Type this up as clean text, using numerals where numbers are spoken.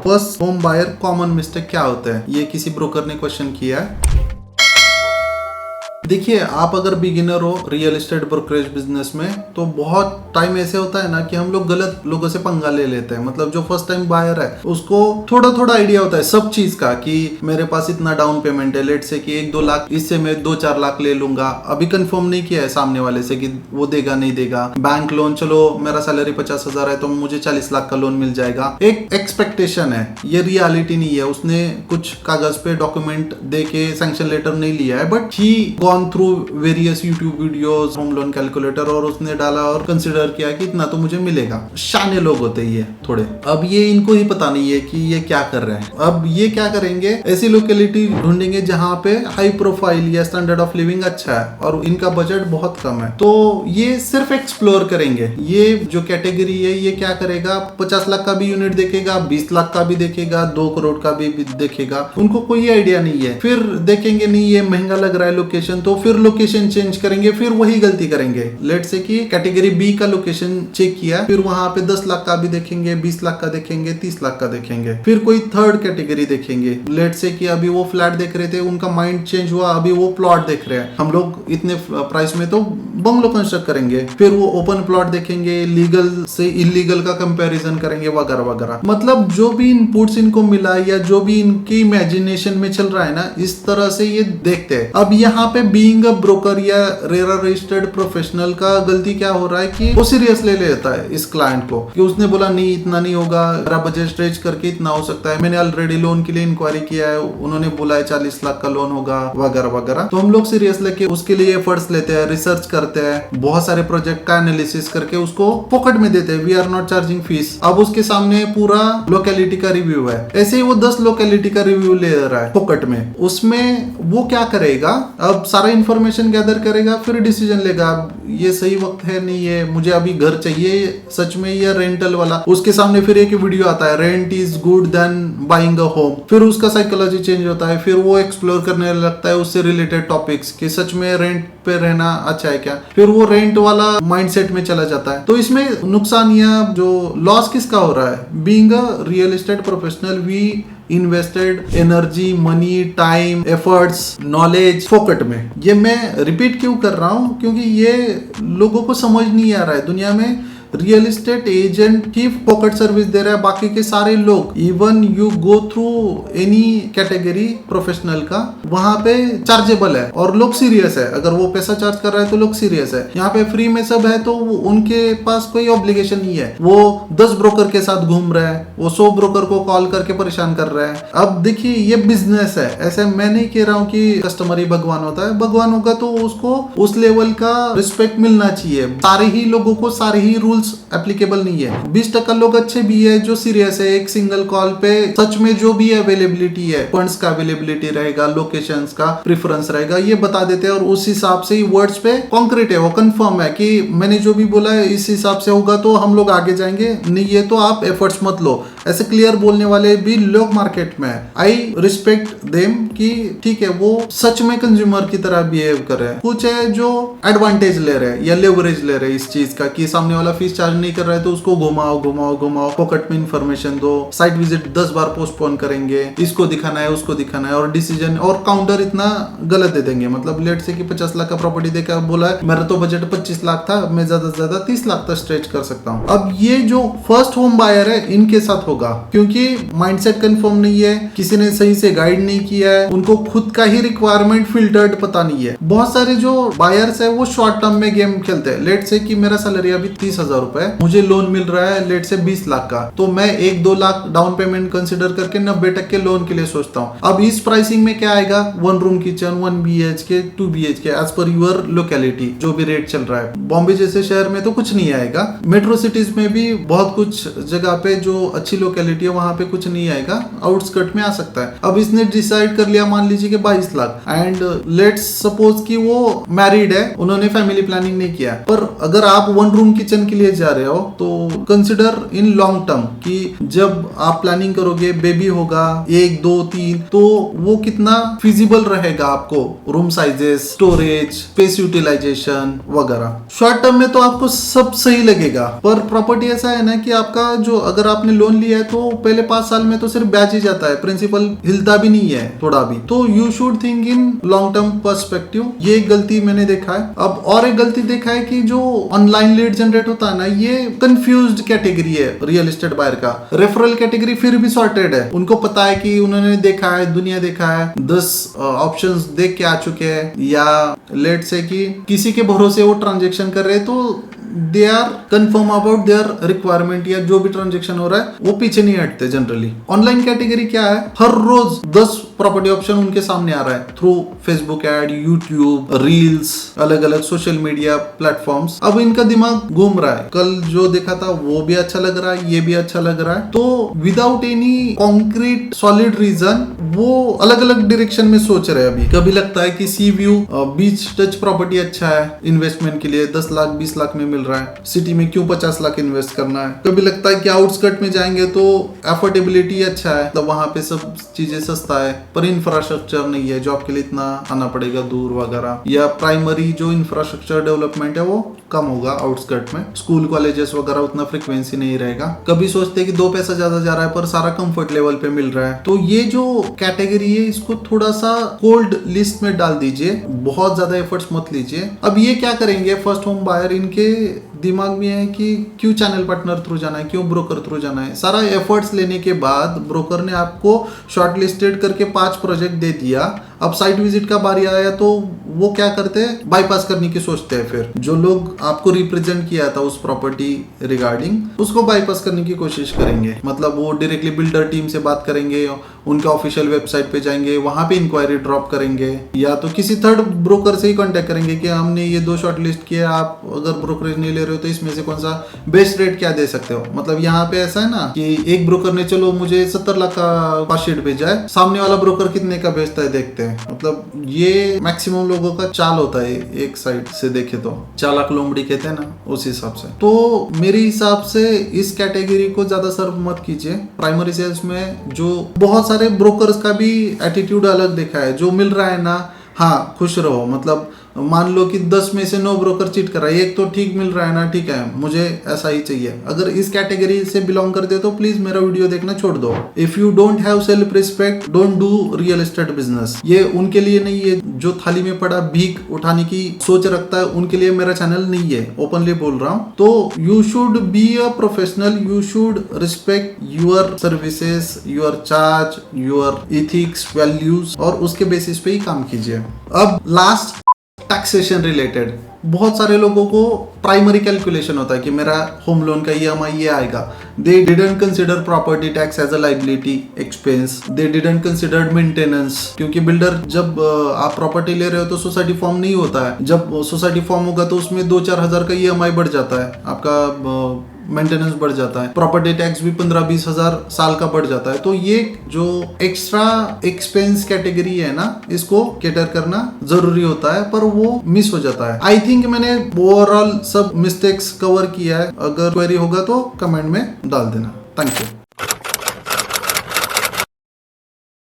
First home buyer common mistake क्या होता है, ये किसी ब्रोकर ने क्वेश्चन किया है। देखिए, आप अगर बिगिनर हो रियल एस्टेट ब्रोकरेज बिजनेस में, तो बहुत टाइम ऐसे होता है ना कि हम लोग गलत लोगों से पंगा ले लेते हैं। मतलब जो फर्स्ट टाइम बायर है उसको थोड़ा थोड़ा आइडिया होता है सब चीज का, कि मेरे पास इतना डाउन पेमेंट है, लेट से कि 1-2 लाख, इससे मैं 2-4 लाख ले लूंगा। अभी कंफर्म नहीं किया है सामने वाले से कि वो देगा नहीं देगा। बैंक लोन, चलो मेरा सैलरी 50,000 है तो मुझे 40 लाख का लोन मिल जाएगा। एक एक्सपेक्टेशन है, ये रियलिटी नहीं है। उसने कुछ कागज पे डॉक्यूमेंट दे के सैंक्शन लेटर नहीं लिया है, but he gone through various YouTube videos, home loan calculator, और उसने डाला और कंसिडर किया कि इतना तो मुझे मिलेगा। शाने लोग होते ही है थोड़े। अब ये इनको ही पता नहीं है कि ये क्या कर रहे हैं। अब ये क्या करेंगे, ऐसी लोकेलिटी ढूंढेंगे जहां पे हाई प्रोफाइल या स्टैंडर्ड ऑफ लिविंग अच्छा है और इनका बजट बहुत कम है। तो ये सिर्फ एक्सप्लोर करेंगे। ये जो कैटेगरी है ये क्या करेगा, 50 लाख का भी यूनिट देखेगा, 20 लाख का भी देखेगा, 2 करोड़ का भी देखेगा। उनको कोई आइडिया नहीं है। फिर देखेंगे नहीं ये महंगा लग रहा है लोकेशन, तो फिर लोकेशन चेंज करेंगे, फिर वही गलती करेंगे। लेट से कि कैटेगरी बी का लोकेशन चेक किया, फिर वहां पे 10 लाख का भी देखेंगे, 20 लाख का देखेंगे, 30 लाख का देखेंगे। फिर कोई थर्ड कैटेगरी देखेंगे। लेट से कि अभी वो फ्लैट देख रहे थे, उनका माइंड चेंज हुआ, अभी वो प्लॉट देख रहे हैं। हम लोग इतने प्राइस में तो बंगलो कंस्ट्रक्ट करेंगे। फिर वो ओपन प्लॉट देखेंगे, लीगल से इलीगल का कंपैरिजन करेंगे, वगैरह वगैरह। मतलब जो भी इनपुट्स इनको मिला या जो भी इनकी इमेजिनेशन में चल रहा है ना, इस तरह से ये देखते हैं। अब यहाँ पे बीइंग अ ब्रोकर या रेरा रजिस्टर्ड प्रोफेशनल का गलती क्या हो रहा है कि वो सीरियस ले लेता है इस क्लाइंट को, कि उसने बोला नहीं इतना नहीं होगा, मेरा बजट स्ट्रेच करके इतना हो सकता है, मैंने ऑलरेडी लोन के लिए इंक्वायरी किया है, उन्होंने बोला है 40 लाख का लोन होगा, वगैरह वगैरह। तो हम लोग सीरियस लेके उसके लिए एफर्ट्स लेते हैं, रिसर्च करते हैं, बहुत सारे प्रोजेक्ट का एनालिसिस करके उसको पॉकेट में देते हैं। We are not charging fees. अब उसके सामने पूरा लोकेलिटी का रिव्यू है, ऐसे ही वो 10 लोकेलिटी का रिव्यू ले रहा है पॉकेट में। उसमें वो क्या करेगा, अब सारा इंफॉर्मेशन गैदर करेगा, फिर डिसीजन लेगा ये सही वक्त है नहीं है, मुझे अभी घर चाहिए सच में या रेंटल वाला। उसके सामने फिर एक वीडियो आता है, rent is good then buying a home. फिर उसका साइकोलॉजी चेंज होता है, फिर वो एक्सप्लोर करने लगता है उससे रिलेटेड टॉपिक्स, कि सच में रेंट पे रहना अच्छा है क्या। फिर वो रेंट वाला माइंडसेट में चला जाता है। तो इसमें नुकसान या जो लॉस किसका हो रहा है, being a real estate professional we invested energy, money, time, efforts, knowledge फोकट में। ये मैं रिपीट क्यों कर रहा हूं, क्योंकि ये लोगों को समझ नहीं आ रहा है। दुनिया में रियल एस्टेट एजेंट ही पॉकेट सर्विस दे रहा है, बाकी के सारे लोग, even you go through any category professional का, वहां पे चार्जेबल है और लोग सीरियस है। अगर वो पैसा चार्ज कर रहा है तो लोग सीरियस है। यहाँ पे फ्री में सब है तो उनके पास कोई ऑब्लिगेशन नहीं है। वो 10 ब्रोकर के साथ घूम रहा है, वो 100 ब्रोकर को कॉल करके परेशान कर रहा है। अब देखिए ये बिजनेस है, ऐसे मैं नहीं कह रहा हूँ कि कस्टमर ही भगवान होता है। भगवान होगा तो उसको उस लेवल का रिस्पेक्ट मिलना चाहिए। सारे ही लोगों को सारे ही रूल एप्लीकेबल नहीं है। 20% लोग अच्छे भी है जो सीरियस है, एक सिंगल कॉल पे सच में जो भी अवेलेबिलिटी है, फंड्स का अवेलेबिलिटी रहेगा, लोकेशंस का प्रेफरेंस रहेगा, ये बता देते हैं और उस हिसाब से ही वर्ड्स पे कॉन्क्रीट है, वो कंफर्म है कि मैंने जो भी बोला है इस हिसाब से होगा तो हम लोग आगे जाएंगे, नहीं ये तो आप एफर्ट्स मत लो। ऐसे क्लियर बोलने वाले भी लोग मार्केट में है। आई रिस्पेक्ट देम कि ठीक है वो सच में कंज्यूमर की तरह बिहेव कर रहे हैं। कुछ है जो एडवांटेज ले रहे हैं या लेवरेज ले रहे हैं इस चीज का, कि सामने वाला फीस चार्ज नहीं कर रहा है तो उसको घुमाओ घुमाओ घुमाओ, पॉकेट में इंफॉर्मेशन दो, साइट विजिट 10 बार पोस्टपोन करेंगे, इसको दिखाना है उसको दिखाना है, और डिसीजन और काउंटर इतना गलत दे देंगे। मतलब लेट से कि 50 लाख का प्रॉपर्टी देखा, बोला है मेरा तो बजट 25 लाख था, मैं ज्यादा से ज्यादा 30 लाख तक स्ट्रेच कर सकता हूँ। अब ये जो फर्स्ट होम बायर है इनके साथ होगा, क्योंकि माइंडसेट कंफर्म नहीं है, किसी ने सही से गाइड नहीं किया है, उनको खुद का ही रिक्वायरमेंट फिल्टर्ड पता नहीं है। बहुत सारे जो बायर्स है वो शॉर्ट टर्म में गेम खेलते हैं। लेट से कि मेरा सैलरी अभी 30,000 रुपए, मुझे लोन मिल रहा है लेट से 20 लाख का, तो मैं 1-2 लाख डाउन पेमेंट कंसिडर करके 90% लोन के लिए सोचता हूँ। अब इस प्राइसिंग में क्या आएगा, 1 room kitchen, 1 BHK, 2 BHK as per your locality, जो भी रेट चल रहा है। बॉम्बे जैसे शहर में तो कुछ नहीं आएगा, मेट्रो सिटीज में भी बहुत कुछ जगह पे जो अच्छी लोकेलिटी है वहां पे कुछ नहीं आएगा, आउटस्कर्ट में आ सकता है। अब इसने डिसाइड कर लिया मान लीजिए कि 22 लाख, एंड लेट्स सपोज कि वो मैरिड है, उन्होंने फैमिली प्लानिंग नहीं किया, पर अगर आप 1 रूम किचन के लिए विलेज जा रहे हो तो कंसिडर इन लॉन्ग टर्म कि जब आप प्लानिंग करोगे बेबी होगा 1 2 3 तो वो कितना फिजिबल रहेगा आपको, room sizes, storage, space utilisation वगैरह। शॉर्ट टर्म में तो आपको सब सही लगेगा, पर प्रॉपर्टी ऐसा है ना कि आपका जो अगर आपने लोन लिया है तो पहले 5 साल में तो सिर्फ ब्याज ही जाता है, प्रिंसिपल हिलता भी नहीं है थोड़ा भी। तो you should think in long term perspective. ये एक गलती मैंने देखा है। अब और एक गलती देखा है कि जो ऑनलाइन लीड जनरेट होता है ना, ये कंफ्यूज्ड कैटेगरी है रियल एस्टेट बायर का। रेफरल कैटेगरी फिर भी सॉर्टेड है, उनको पता है कि उन्होंने देखा है, दुनिया देखा है, 10 ऑप्शंस देख के आ चुके हैं, या लेट से कि किसी के भरोसे वो ट्रांजेक्शन कर रहे हैं तो they are confirm about their requirement, या जो भी ट्रांजेक्शन हो रहा है वो पीछे नहीं हटते जनरली। ऑनलाइन कैटेगरी क्या है, हर रोज 10 प्रॉपर्टी ऑप्शन उनके सामने आ रहा है through Facebook ad, YouTube, reels, अलग अलग सोशल मीडिया प्लेटफॉर्म्स। अब इनका दिमाग घूम रहा है, कल जो देखा था वो भी अच्छा लग रहा है, ये भी अच्छा लग रहा है, तो without any concrete solid reason वो अलग अलग डायरेक्शन में सोच रहे हैं। अभी कभी लगता है कि सी व्यू बीच टच प्रॉपर्टी अच्छा है इन्वेस्टमेंट के लिए, 10 लाख 20 लाख में मिल रहा है, सिटी में क्यों 50 लाख इन्वेस्ट करना है। कभी लगता है कि आउटस्कर्ट में जाएंगे तो अफोर्डेबिलिटी अच्छा है, तो वहां पे सब चीजें सस्ता है, पर इंफ्रास्ट्रक्चर नहीं है, जॉब के लिए इतना आना पड़ेगा दूर वगैरह, या प्राइमरी जो इंफ्रास्ट्रक्चर डेवलपमेंट है वो कम होगा आउटस्कर्ट में, स्कूल कॉलेजेस वगैरह उतना फ्रिक्वेंसी नहीं रहेगा। कभी सोचते हैं कि 2 पैसा ज्यादा जा रहा है पर सारा कंफर्ट लेवल पे मिल रहा है। तो ये जो कैटेगरी है इसको थोड़ा सा कोल्ड लिस्ट में डाल दीजिए, बहुत ज्यादा एफर्ट्स मत लीजिए। अब ये क्या करेंगे फर्स्ट होम बायर, इनके दिमाग में है कि क्यों चैनल पार्टनर थ्रू जाना है, क्यों ब्रोकर थ्रू जाना है। सारा एफर्ट्स लेने के बाद ब्रोकर ने आपको शॉर्टलिस्टेड करके 5 प्रोजेक्ट दे दिया, अब साइट विजिट का बारी आया तो वो क्या करते हैं, बाईपास करने की सोचते हैं। फिर जो लोग आपको रिप्रेजेंट किया था उस प्रॉपर्टी रिगार्डिंग, उसको बाईपास करने की कोशिश करेंगे। मतलब वो डायरेक्टली बिल्डर टीम से बात करेंगे, उनके ऑफिशियल वेबसाइट पे जाएंगे, वहां पे इंक्वायरी ड्रॉप करेंगे, या तो किसी थर्ड ब्रोकर से ही कांटेक्ट करेंगे कि हमने ये 2 शॉर्टलिस्ट किए, आप अगर ब्रोकरेज नहीं ले रहे हो तो इसमें से कौन सा बेस्ट रेट क्या दे सकते हो। मतलब यहाँ पे ऐसा है ना कि एक ब्रोकर ने चलो मुझे 70 लाख का कॉस्ट शीट भेजा है, सामने वाला ब्रोकर कितने का भेजता है देखते हैं। मतलब ये मैक्सिमम लोगों का चाल होता है, एक साइड से देखे तो चालाक लोमड़ी कहते हैं ना, उस हिसाब से। तो मेरे हिसाब से इस कैटेगरी को ज्यादा सर्व मत कीजिए। प्राइमरी सेल्स में जो बहुत सारे ब्रोकर्स का भी एटीट्यूड अलग देखा है, जो मिल रहा है ना हाँ खुश रहो। मतलब मान लो कि 10 में से 9 ब्रोकर चीट कर रहा है, एक तो ठीक मिल रहा है ना, ठीक है मुझे ऐसा ही चाहिए। अगर इस कैटेगरी से बिलोंग करते हो तो प्लीज मेरा वीडियो देखना छोड़ दो। If you don't have self respect don't do real estate business. ये उनके लिए नहीं है जो थाली में पड़ा भीख उठाने की सोच रखता है, उनके लिए मेरा चैनल नहीं है, ओपनली बोल रहा हूँ। तो you should be a professional, you should respect your services, your charge, your ethics, values, और उसके बेसिस पे ही काम कीजिए। अब लास्ट टैक्सेशन रिलेटेड, बहुत सारे लोगों को प्राइमरी कैलकुलेशन होता है कि मेरा होम लोन का EMI ये आएगा। They didn't consider property tax as a liability expense, they didn't consider maintenance, क्योंकि बिल्डर जब आप प्रॉपर्टी ले रहे हो तो सोसाइटी फॉर्म नहीं होता है। जब सोसाइटी फॉर्म होगा तो उसमें 2-4 हजार का EMI बढ़ जाता है, आपका मेंटेनेंस बढ़ जाता है, प्रॉपर्टी टैक्स भी 15-20 हजार साल का बढ़ जाता है। तो ये जो एक्स्ट्रा एक्सपेंस कैटेगरी है ना, इसको कैटर करना जरूरी होता है, पर वो मिस हो जाता है। आई थिंक मैंने ओवरऑल सब मिस्टेक्स कवर किया है। अगर क्वेरी होगा तो कमेंट में डाल देना। Thank you.